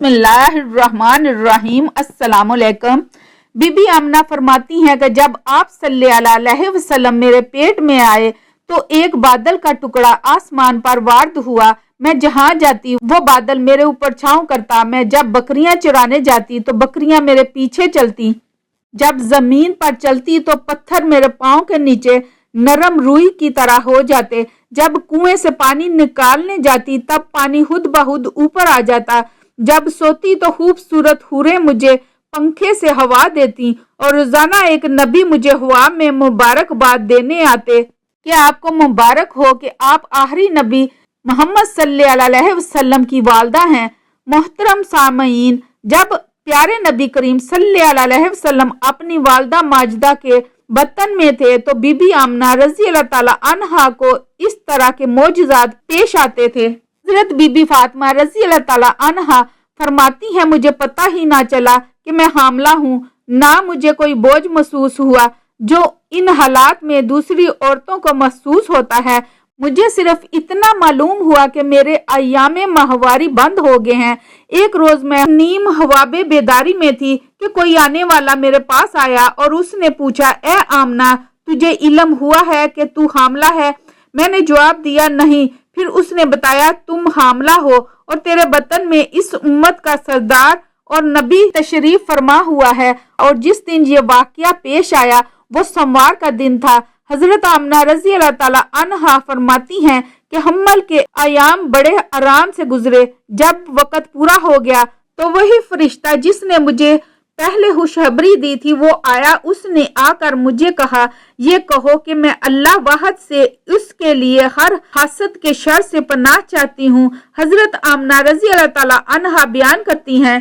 बिस्मिल्लाहिर्रहमानिर्रहीम। अस्सलाम वालेकुम। बीबी आमना फरमाती हैं कि जब आप सल्लल्लाहु अलैहि वसल्लम मेरे पेट में आए तो एक बादल का टुकड़ा आसमान पर वार्द हुआ। मैं जहाँ जाती वो बादल मेरे ऊपर छांव करता। मैं जब बकरियां चराने जाती तो बकरियां मेरे पीछे चलती। जब जमीन पर चलती तो पत्थर मेरे पाँव के नीचे नरम रुई की तरह हो जाते। जब कुएं से पानी निकालने जाती तब पानी खुद बखुद ऊपर आ जाता। जब सोती तो खूबसूरत हूरें मुझे पंखे से हवा देती और रोजाना एक नबी मुझे हवा में मुबारकबाद देने आते कि आपको मुबारक हो कि आप आखिरी नबी मोहम्मद सल्लल्लाहु अलैहि वसल्लम की वालदा हैं। मोहतरम सामईन, जब प्यारे नबी करीम सल्लल्लाहु अलैहि वसल्लम अपनी वालदा माजिदा के बतन में थे तो बीबी आमना रजी अल्लाह ताला अन्हा को इस तरह के मोजज़ात पेश आते थे। हजरत बीबी फातिमा रजी अल्लाह ताला अन्हा फरमाती हैं, मुझे पता ही ना चला कि मैं हामला हूँ, ना मुझे कोई बोझ महसूस हुआ जो इन हालात में दूसरी औरतों को महसूस होता है। मुझे सिर्फ इतना मालूम हुआ कि मेरे अय्यामे माहवारी बंद हो गए हैं। एक रोज मैं नीम हवाबे बेदारी में थी कि कोई आने वाला मेरे पास आया और उसने पूछा, ए आमना, तुझे इल्म हुआ है कि तू हामला है? मैंने जवाब दिया, नहीं। फिर उसने बताया, तुम हामला हो और तेरे बतन में इस उम्मत का सरदार और नबी तशरीफ फरमा हुआ है। और जिस दिन ये वाकया पेश आया वो सोमवार का दिन था। हजरत आमना रजी अल्लाह ताला अन्हा फरमाती हैं कि हम्मल के आयाम बड़े आराम से गुजरे। जब वक़्त पूरा हो गया तो वही फरिश्ता जिसने मुझे पहले खुशखबरी दी थी वो आया। उसने आकर मुझे कहा, ये कहो कि मैं अल्लाह वाहद से उसके लिए हर हासद के शर से पनाह चाहती हूँ। हजरत आमना रजी अल्लाह ताला अन्हा बयान करती हैं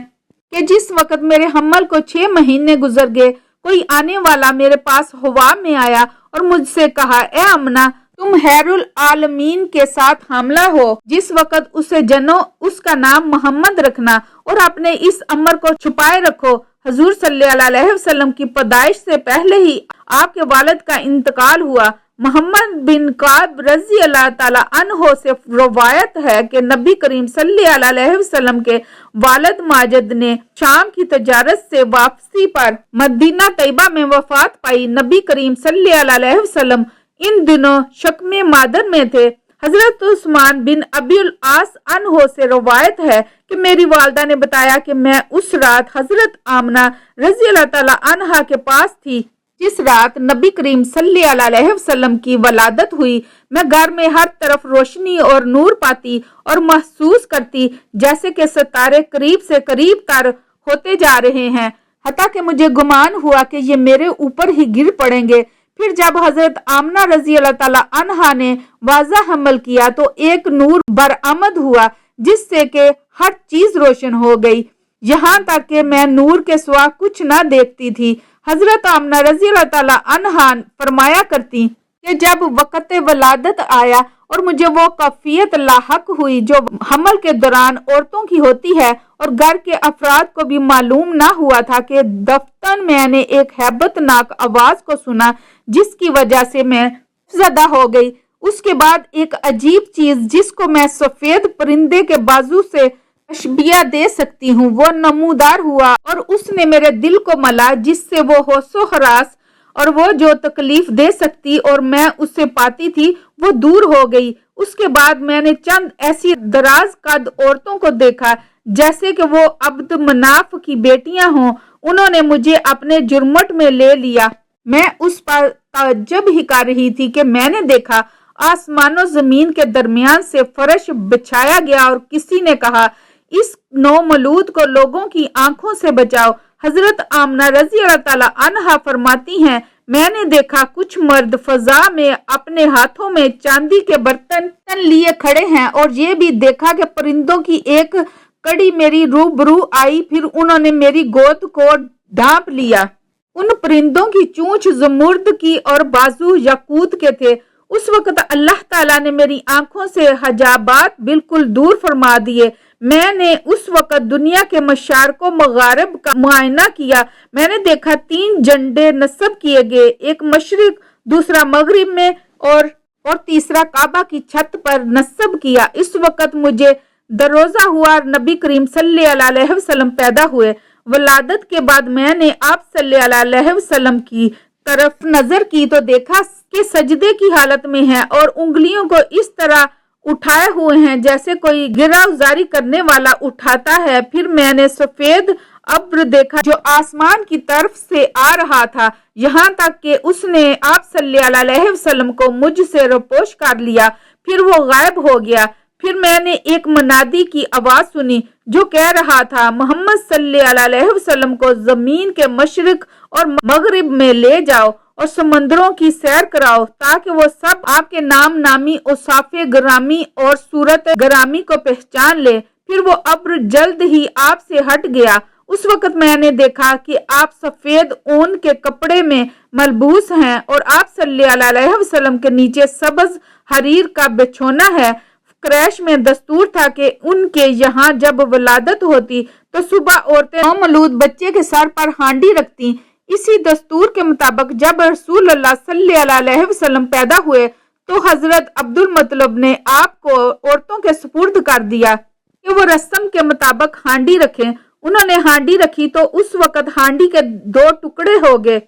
कि जिस वक़्त मेरे हम्मल को 6 महीने गुजर गए, कोई आने वाला मेरे पास हवा में आया और मुझसे कहा, ए आमना, तुम हैरुल आलमीन के साथ हामला हो। जिस वक़्त उसे जनो उसका नाम मोहम्मद रखना और अपने इस अमर को छुपाए रखो। हजूर सल्लल्लाहु अलैहि वसल्लम की पैदाइश से पहले ही आपके वालिद का इंतकाल हुआ। मोहम्मद बिन काब रजी अल्लाह ताला अन्हो से रवायत है कि नबी करीम सल्लल्लाहु अलैहि वसल्लम के वालिद माजिद ने शाम की तजारत से वापसी पर मदीना तैयबा में वफात पाई। नबी करीम सल्लल्लाहु अलैहि वसल्लम इन दिनों शक्मे मादर में थे। हजरत उस्मान बिन अबील आस अन्हो से रवायत है कि मेरी वालदा ने बताया कि मैं उस रात हजरत आमना रजी अल्लाह ताला अन्हा के पास थी जिस रात नबी करीम सल्लल्लाहु अलैहि वसल्लम की वलादत हुई। मैं घर में हर तरफ रोशनी और नूर पाती और महसूस करती जैसे कि सितारे करीब से करीब तर होते जा रहे हैं, हत्ता कि मुझे गुमान हुआ कि ये मेरे ऊपर ही गिर पड़ेंगे। फिर जब हजरत आमना रजी अल्लाह ताला अन्हा ने वाज़ा हमल किया तो एक नूर बरामद हुआ जिससे कि हर चीज रोशन हो गई, यहाँ तक कि मैं नूर के सिवा कुछ न देखती थी। हजरत आमना रजी अल्लाह ताला अन्हा फरमाया करती कि जब वक़्त वलादत आया और मुझे वो कैफियत लाहक हुई जो हमल के दौरान औरतों की होती है और घर के अफराद को भी मालूम ना हुआ था कि दफ्तर मैंने एक हैबतनाक आवाज को सुना जिसकी वजह से मैं ज़दा हो गई। उसके बाद एक अजीब चीज जिसको मैं सफेद परिंदे के बाजू से तशबिया दे सकती हूँ वो नमूदार हुआ और उसने मेरे दिल को मला जिससे वो होशो हरास और वो जो तकलीफ दे सकती और मैं उससे पाती थी वो दूर हो गई। उसके बाद मैंने चंद ऐसी दराज कद औरतों को देखा जैसे कि वो अब्द मनाफ की बेटियां हों। उन्होंने मुझे अपने जुर्मट में ले लिया। मैं उस पर ताज्जुब ही कर रही थी कि मैंने देखा आसमानो जमीन के दरमियान से फर्श बिछाया गया और किसी ने कहा, इस नौमलूद को लोगों की आंखों से बचाओ। हजरत आमना रजी अल्लाह ताला अन्हा फरमाती हैं, मैंने देखा कुछ मर्द फजा में अपने हाथों में चांदी के बर्तन लिए खड़े हैं और ये भी देखा कि परिंदों की एक कड़ी मेरी रूबरू आई। फिर उन्होंने मेरी गोद को ढांप लिया। उन परिंदों की चूंच जमुर्द की और बाजू याकूत के थे। उस वक्त अल्लाह ताला ने मेरी आंखों से हजाबात बिल्कुल दूर फरमा दिए। मैंने उस वक्त दुनिया के मशारको मगारिब का मुआयना किया। मैंने देखा 3 झंडे नस्ब किए गए, एक मशरिक, दूसरा मगरिब में और तीसरा काबा की छत पर नस्ब किया। इस वक्त मुझे दरोजा हुआ नबी करीम सल्लल्लाहु अलैहि वसल्लम पैदा हुए। वलादत के बाद मैंने आप सल्लल्लाहु अलैहि वसल्लम की तरफ नजर की तो देखा कि सजदे की हालत में है और उंगलियों को इस तरह उठाए हुए हैं जैसे कोई गिरफ्तारी करने वाला उठाता है। फिर मैंने सफेद अब्र देखा जो आसमान की तरफ से आ रहा था, यहाँ तक कि उसने आप सल्लल्लाहु अलैहि वसल्लम को मुझसे रोपोश कर लिया, फिर वो गायब हो गया। फिर मैंने एक मुनादी की आवाज सुनी जो कह रहा था, मोहम्मद सल्लल्लाहु अलैहि वसल्लम को जमीन के मशरिक और मगरिब में ले जाओ और समंदरों की सैर कराओ ताकि वो सब आपके नाम नामी औसाफे गरामी और सूरत गरामी को पहचान ले। फिर वो अब्र जल्द ही आपसे हट गया। उस वक्त मैंने देखा कि आप सफेद ऊन के कपड़े में मलबूस हैं और आप सल्लल्लाहु अलैहि वसल्लम के नीचे सब्ज हरीर का बिछौना है। क्रैश में दस्तूर था कि उनके यहाँ जब वलादत होती तो सुबह औरतें मौलूद बच्चे के सर पर हांडी रखती। इसी दस्तूर के मुताबिक जब रसूलुल्लाह सल्लल्लाहु अलैहि वसल्लम पैदा हुए तो हजरत अब्दुल मुत्तलिब ने आपको औरतों के सुपुर्द कर दिया कि वो रस्म के मुताबिक हांडी रखें। उन्होंने हांडी रखी तो उस वक्त हांडी के 2 टुकड़े हो गए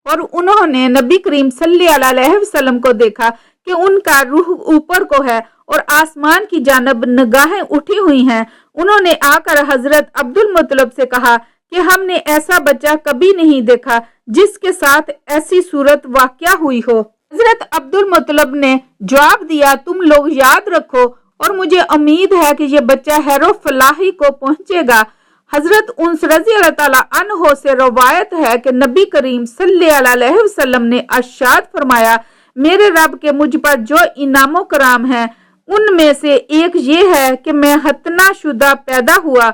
और उन्होंने नबी करीम सल्लल्लाहु अलैहि वसल्लम को देखा कि उनका रूह ऊपर को है और आसमान की जानब निगाहें उठी हुई हैं। उन्होंने आकर हजरत अब्दुल मुत्तलिब से कहा कि हमने ऐसा बच्चा कभी नहीं देखा जिसके साथ ऐसी सूरत वाक़या हुई हो। हजरत अब्दुल मुत्तलिब ने जवाब दिया, तुम लोग याद रखो और मुझे उम्मीद है कि ये बच्चा हैरो फलाही को पहुंचेगा। हजरत उन्स रज़ी अल्लाह ताला अन्हो से रवायत है कि नबी करीम सल्लल्लाहु अलैहि वसल्लम ने अरशाद फरमाया, मेरे रब के मुझ पर जो इनामो कराम है उनमें से एक ये है कि मैं हतना शुदा पैदा हुआ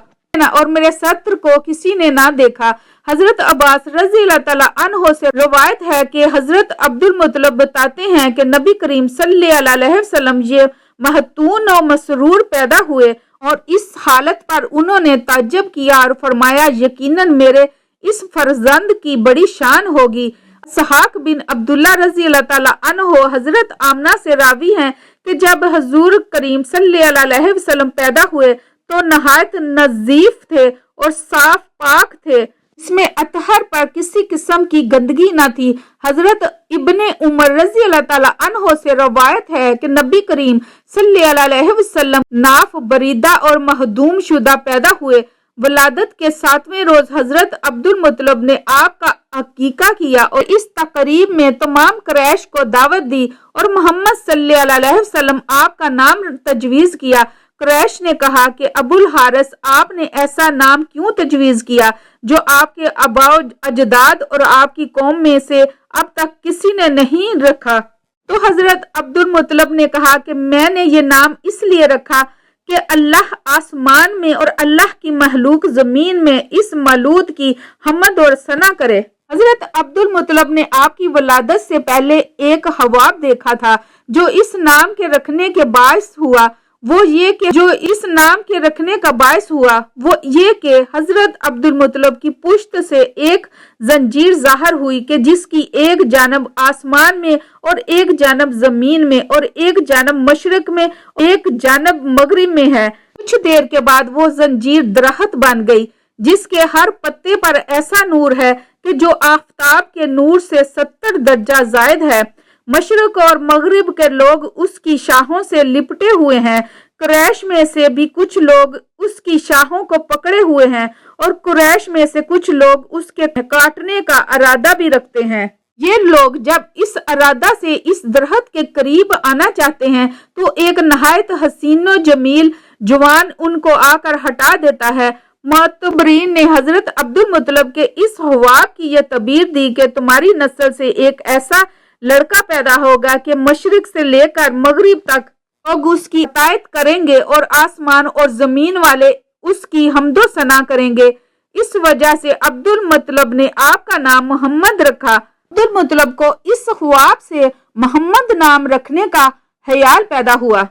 और मेरे सत्र को किसी ने ना देखा। हजरत अब्बास रज़ी अल्लाह ताला अन्हो से रवायत है कि हजरत अब्दुल मुत्तलिब बताते हैं कि नबी करीम सल्लल्लाहु अलैहि वसल्लम ये महतून और मसरूर पैदा हुए और इस हालत पर उन्होंने ताज्जुब किया और फरमाया, यकीनन मेरे इस फर्जंद की बड़ी शान होगी। इसहाक बिन अब्दुल्ला रज़ी अल्लाह ताला अन्हो हजरत आमना से रावी हैं कि जब हजूर करीम सल्लल्लाहु अलैहि वसल्लम पैदा हुए तो नहायत नजीफ थे और साफ पाक थे, इसमें अतहर पर किसी किस्म की गंदगी न थी। हजरत इब्ने उमर रज़ी अल्लाह ताला अन्हो से रवायत है कि नबी करीम सल्लल्लाहु अलैहि वसल्लम नाफ बरीदा और महदूम शुदा पैदा हुए। वलादत के 7वें रोज हजरत अब्दुल मुत्तलिब ने आपका अकीका किया और इस तकरीब में तमाम क्रैश को दावत दी और मोहम्मद सल्लल्लाहु अलैहि वसल्लम आपका नाम तजवीज किया। क्रैश ने कहा कि अबुल हारिस, आपने ऐसा नाम क्यों तजवीज किया जो आपके आबाओ अजदाद और आपकी कौम में से अब तक किसी ने नहीं रखा? तो हजरत अब्दुल मुत्तलिब ने कहा कि मैंने ये नाम इसलिए रखा कि अल्लाह आसमान में और अल्लाह की महलूक जमीन में इस मौलूद की हम्द और सना करे। हजरत अब्दुल मुत्तलिब ने आपकी वलादत से पहले एक ख्वाब देखा था जो इस नाम के रखने के बायस हुआ। वो ये कि हजरत अब्दुल मुत्तलिब की पुश्त से एक जंजीर जाहिर हुई कि जिसकी एक जानब आसमान में और एक जानब जमीन में और एक जानब मशरिक में एक जानब मगरिब में है। कुछ देर के बाद वो जंजीर दरख्त बन गई जिसके हर पत्ते पर ऐसा नूर है कि जो आफताब के नूर से 70 दर्जा जायद है। मशरिक और मगरिब के लोग उसकी शाहों से लिपटे हुए हैं। कुरैश में से भी कुछ लोग उसकी शाहों को पकड़े हुए हैं और कुरैश में से कुछ लोग उसके काटने का इरादा भी रखते हैं। ये लोग जब इस इरादा से इस दरख्त के करीब आना चाहते हैं तो एक नहायत हसीनो जमील जवान उनको आकर हटा देता है। मुतबरीन ने हजरत अब्दुल मुत्तलिब के इस ख्वाब की यह तबीर दी कि तुम्हारी नस्ल से एक ऐसा लड़का पैदा होगा कि मशरिक से लेकर मगरिब तक लोग उसकी इताअत करेंगे और आसमान और जमीन वाले उसकी हम्दो सना करेंगे। इस वजह से अब्दुल मुत्तलिब ने आपका नाम मोहम्मद रखा। अब्दुल मुत्तलिब को इस ख्वाब से मोहम्मद नाम रखने का ख्याल पैदा हुआ।